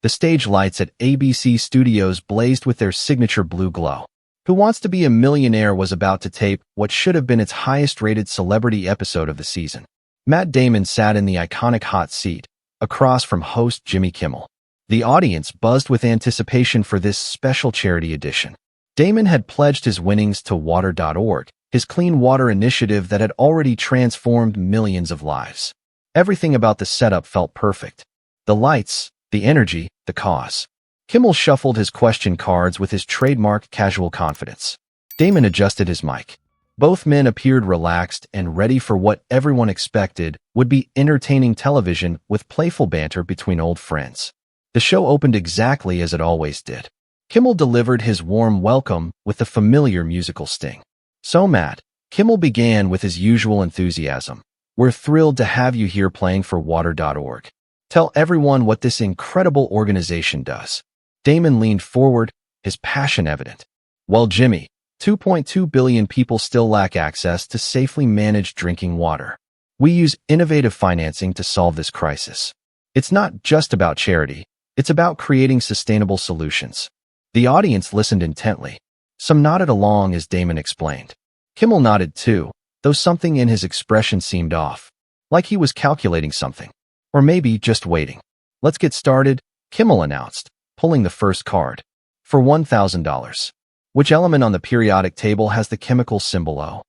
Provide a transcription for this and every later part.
The stage lights at ABC Studios blazed with their signature blue glow. Who Wants to Be a Millionaire was about to tape what should have been its highest-rated celebrity episode of the season. Matt Damon sat in the iconic hot seat, across from host Jimmy Kimmel. The audience buzzed with anticipation for this special charity edition. Damon had pledged his winnings to water.org, his clean water initiative that had already transformed millions of lives. Everything about the setup felt perfect. The lights, the energy, the cause. Kimmel shuffled his question cards with his trademark casual confidence. Damon adjusted his mic. Both men appeared relaxed and ready for what everyone expected would be entertaining television with playful banter between old friends. The show opened exactly as it always did. Kimmel delivered his warm welcome with the familiar musical sting. "So Matt," Kimmel began with his usual enthusiasm, "we're thrilled to have you here playing for water.org. Tell everyone what this incredible organization does." Damon leaned forward, his passion evident. "Well, Jimmy, 2.2 billion people still lack access to safely managed drinking water. We use innovative financing to solve this crisis. It's not just about charity, it's about creating sustainable solutions." The audience listened intently. Some nodded along as Damon explained. Kimmel nodded too, though something in his expression seemed off, like he was calculating something. Or maybe just waiting. "Let's get started," Kimmel announced, pulling the first card. "For $1,000. Which element on the periodic table has the chemical symbol O?"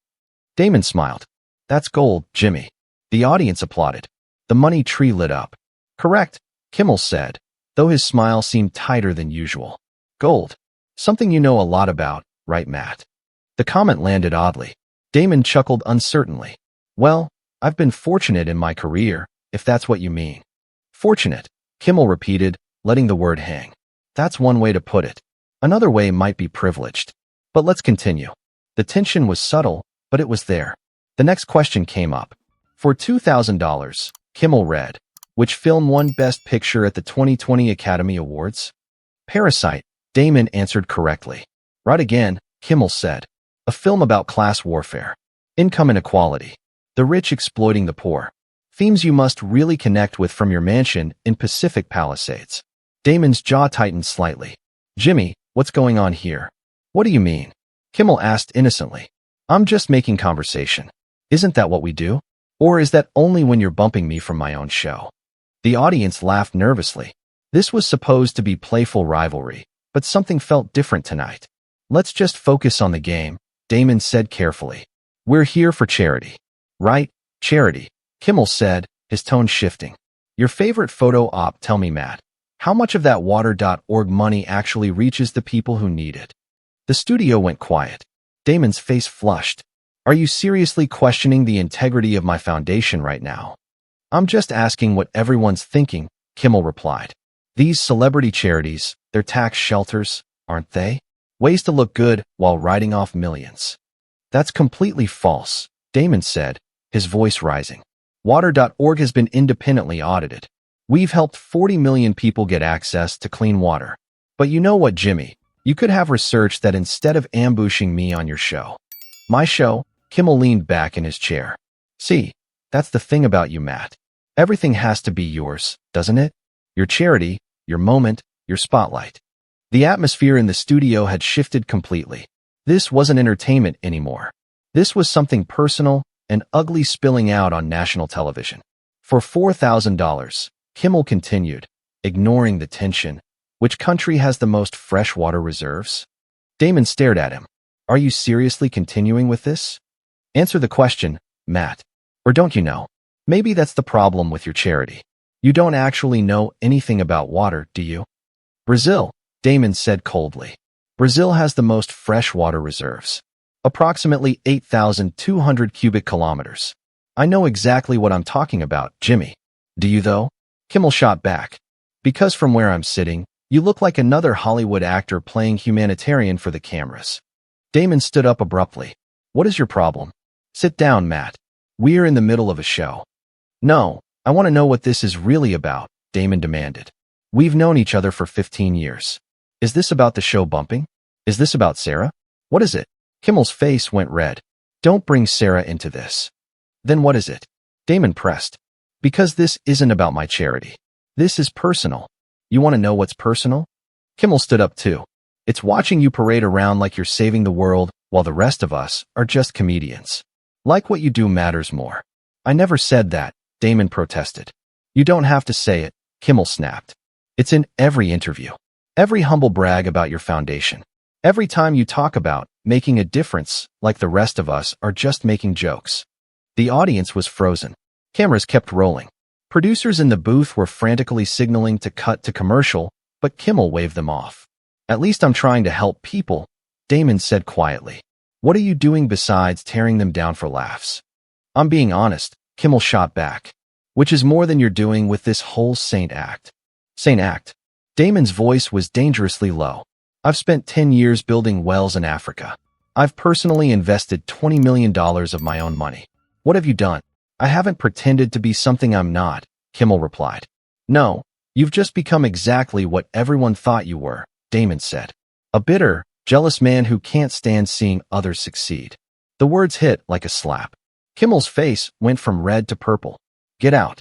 Damon smiled. "That's gold, Jimmy." The audience applauded. The money tree lit up. "Correct," Kimmel said, though his smile seemed tighter than usual. "Gold. Something you know a lot about, right, Matt?" The comment landed oddly. Damon chuckled uncertainly. "Well, I've been fortunate in my career, if that's what you mean." "Fortunate," Kimmel repeated, letting the word hang. "That's one way to put it. Another way might be privileged. But let's continue." The tension was subtle, but it was there. The next question came up. "For $2,000, Kimmel read, which film won Best Picture at the 2020 Academy Awards?" "Parasite," Damon answered correctly. "Right again," Kimmel said. "A film about class warfare. Income inequality. The rich exploiting the poor. Themes you must really connect with from your mansion in Pacific Palisades." Damon's jaw tightened slightly. "Jimmy, what's going on here?" "What do you mean?" Kimmel asked innocently. "I'm just making conversation. Isn't that what we do? Or is that only when you're bumping me from my own show?" The audience laughed nervously. This was supposed to be playful rivalry, but something felt different tonight. "Let's just focus on the game," Damon said carefully. "We're here for charity." "Right, charity," Kimmel said, his tone shifting. "Your favorite photo op, tell me, Matt. How much of that water.org money actually reaches the people who need it?" The studio went quiet. Damon's face flushed. "Are you seriously questioning the integrity of my foundation right now?" "I'm just asking what everyone's thinking," Kimmel replied. "These celebrity charities, they're tax shelters, aren't they? Ways to look good while writing off millions." "That's completely false," Damon said, his voice rising. "Water.org has been independently audited. We've helped 40 million people get access to clean water. But you know what, Jimmy? You could have research that instead of ambushing me on your show." "My show?" Kimmel leaned back in his chair. "See, that's the thing about you, Matt. Everything has to be yours, doesn't it? Your charity, your moment, your spotlight." The atmosphere in the studio had shifted completely. This wasn't entertainment anymore. This was something personal and ugly spilling out on national television. "For $4,000, Kimmel continued, ignoring the tension, "which country has the most freshwater reserves?" Damon stared at him. "Are you seriously continuing with this? Answer the question, Matt. Or don't you know? Maybe that's the problem with your charity. You don't actually know anything about water, do you?" "Brazil," Damon said coldly. "Brazil has the most freshwater reserves. Approximately 8,200 cubic kilometers. I know exactly what I'm talking about, Jimmy. Do you, though?" Kimmel shot back. "Because from where I'm sitting, you look like another Hollywood actor playing humanitarian for the cameras." Damon stood up abruptly. "What is your problem?" "Sit down, Matt. We're in the middle of a show." "No, I want to know what this is really about," Damon demanded. "We've known each other for 15 years. Is this about the show bumping? Is this about Sarah? What is it?" Kimmel's face went red. "Don't bring Sarah into this." "Then what is it?" Damon pressed. "Because this isn't about my charity. This is personal. You want to know what's personal? Kimmel stood up too. It's watching you parade around like you're saving the world while the rest of us are just comedians. Like what you do matters more. I never said that, Damon protested. You don't have to say it, Kimmel snapped. It's in every interview. Every humble brag about your foundation. Every time you talk about making a difference like the rest of us are just making jokes. The audience was frozen. Cameras kept rolling. Producers in the booth were frantically signaling to cut to commercial, but Kimmel waved them off. At least I'm trying to help people, Damon said quietly. What are you doing besides tearing them down for laughs? I'm being honest, Kimmel shot back. Which is more than you're doing with this whole Saint act. Saint act. Damon's voice was dangerously low. I've spent 10 years building wells in Africa. I've personally invested $20 million of my own money. What have you done? I haven't pretended to be something I'm not, Kimmel replied. No, you've just become exactly what everyone thought you were, Damon said. A bitter, jealous man who can't stand seeing others succeed. The words hit like a slap. Kimmel's face went from red to purple. Get out.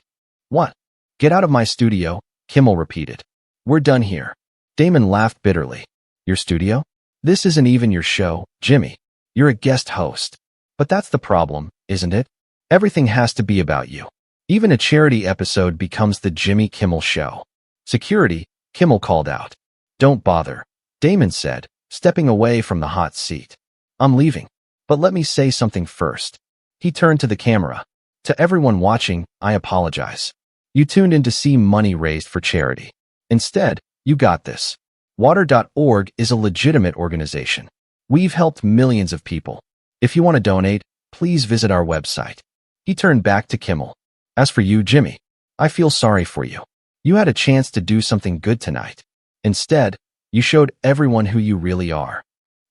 What? Get out of my studio, Kimmel repeated. We're done here. Damon laughed bitterly. Your studio? This isn't even your show, Jimmy. You're a guest host. But that's the problem, isn't it? Everything has to be about you. Even a charity episode becomes the Jimmy Kimmel Show. Security, Kimmel called out. Don't bother, Damon said, stepping away from the hot seat. I'm leaving. But let me say something first. He turned to the camera. To everyone watching, I apologize. You tuned in to see money raised for charity. Instead, you got this. Water.org is a legitimate organization. We've helped millions of people. If you want to donate, please visit our website. He turned back to Kimmel. As for you, Jimmy, I feel sorry for you. You had a chance to do something good tonight. Instead, you showed everyone who you really are.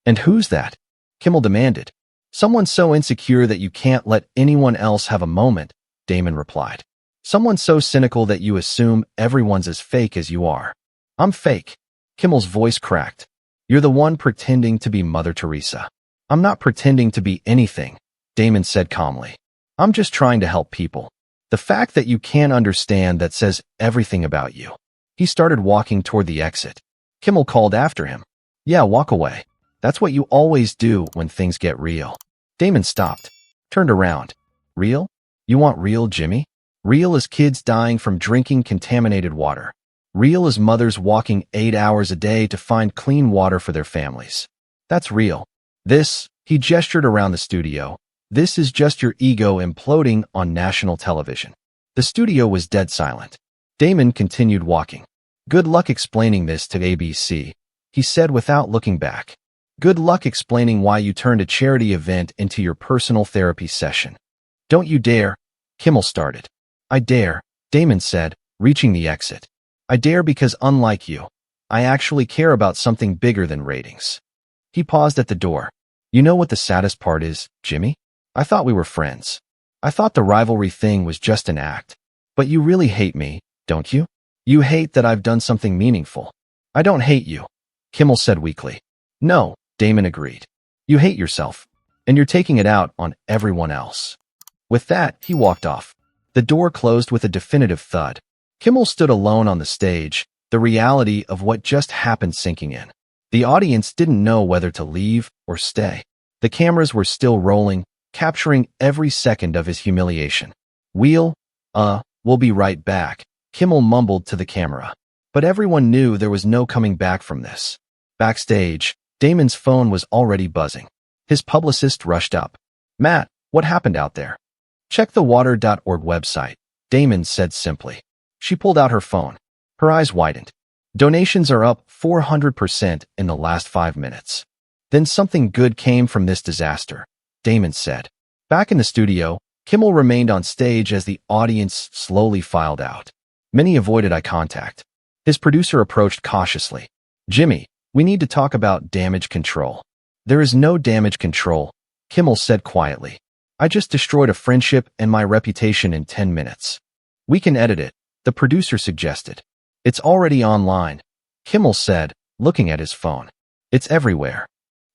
And who's that? Kimmel demanded. Someone so insecure that you can't let anyone else have a moment, Damon replied. Someone so cynical that you assume everyone's as fake as you are. I'm fake. Kimmel's voice cracked. You're the one pretending to be Mother Teresa. I'm not pretending to be anything, Damon said calmly. I'm just trying to help people. The fact that you can't understand that says everything about you. He started walking toward the exit. Kimmel called after him. Yeah, walk away. That's what you always do when things get real. Damon stopped, turned around. Real? You want real, Jimmy? Real as kids dying from drinking contaminated water. Real as mothers walking 8 hours a day to find clean water for their families. That's real. This, he gestured around the studio, this is just your ego imploding on national television. The studio was dead silent. Damon continued walking. Good luck explaining this to ABC, he said without looking back. Good luck explaining why you turned a charity event into your personal therapy session. Don't you dare, Kimmel started. I dare, Damon said, reaching the exit. I dare because unlike you, I actually care about something bigger than ratings. He paused at the door. You know what the saddest part is, Jimmy? I thought we were friends. I thought the rivalry thing was just an act. But you really hate me, don't you? You hate that I've done something meaningful. I don't hate you, Kimmel said weakly. No, Damon agreed. You hate yourself, and you're taking it out on everyone else. With that, he walked off. The door closed with a definitive thud. Kimmel stood alone on the stage, the reality of what just happened sinking in. The audience didn't know whether to leave or stay. The cameras were still rolling, capturing every second of his humiliation. We'll be right back, Kimmel mumbled to the camera. But everyone knew there was no coming back from this. Backstage, Damon's phone was already buzzing. His publicist rushed up. Matt, what happened out there? Check the water.org website, Damon said simply. She pulled out her phone. Her eyes widened. Donations are up 400% in the last 5 minutes. Then something good came from this disaster, Damon said. Back in the studio, Kimmel remained on stage as the audience slowly filed out. Many avoided eye contact. His producer approached cautiously. Jimmy, we need to talk about damage control. There is no damage control, Kimmel said quietly. I just destroyed a friendship and my reputation in 10 minutes. We can edit it, the producer suggested. It's already online, Kimmel said, looking at his phone. It's everywhere.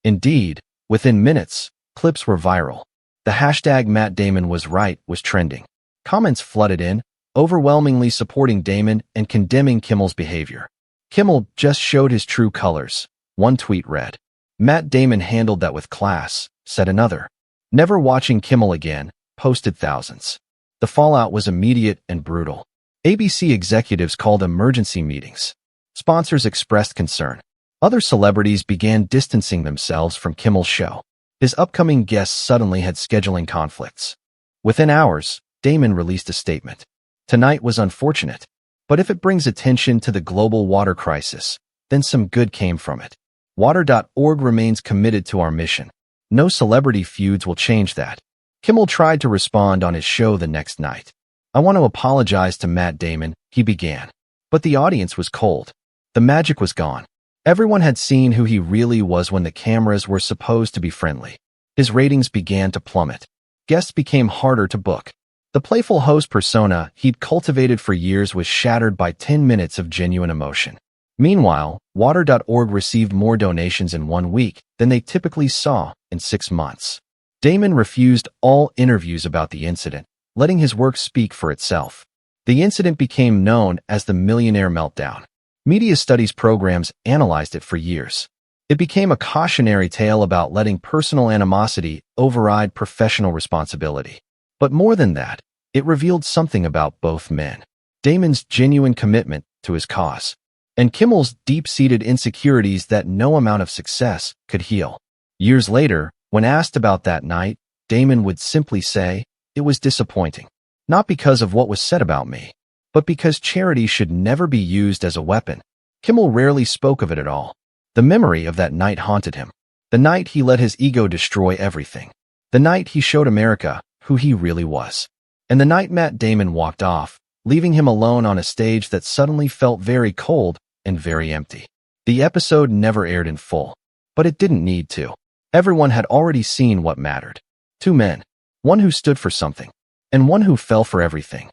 Indeed, within minutes, clips were viral. The hashtag Matt Damon was right was trending. Comments flooded in. overwhelmingly supporting Damon and condemning Kimmel's behavior. Kimmel just showed his true colors, one tweet read. Matt Damon handled that with class, said another. Never watching Kimmel again, posted thousands. The fallout was immediate and brutal. ABC executives called emergency meetings. Sponsors expressed concern. Other celebrities began distancing themselves from Kimmel's show. His upcoming guests suddenly had scheduling conflicts. Within hours, Damon released a statement. Tonight was unfortunate, but if it brings attention to the global water crisis, then some good came from it. Water.org remains committed to our mission. No celebrity feuds will change that. Kimmel tried to respond on his show the next night. I want to apologize to Matt Damon, he began. But the audience was cold. The magic was gone. Everyone had seen who he really was when the cameras were supposed to be friendly. His ratings began to plummet. Guests became harder to book. The playful host persona he'd cultivated for years was shattered by 10 minutes of genuine emotion. Meanwhile, Water.org received more donations in 1 week than they typically saw in 6 months. Damon refused all interviews about the incident, letting his work speak for itself. The incident became known as the Millionaire meltdown. Media studies programs analyzed it for years. It became a cautionary tale about letting personal animosity override professional responsibility. But more than that, it revealed something about both men. Damon's genuine commitment to his cause, and Kimmel's deep-seated insecurities that no amount of success could heal. Years later, when asked about that night, Damon would simply say, "It was disappointing. Not because of what was said about me, but because charity should never be used as a weapon." Kimmel rarely spoke of it at all. The memory of that night haunted him. The night he let his ego destroy everything. The night he showed America who he really was. And the night Matt Damon walked off, leaving him alone on a stage that suddenly felt very cold and very empty. The episode never aired in full, but it didn't need to. Everyone had already seen what mattered. 2 men. One who stood for something, and one who fell for everything.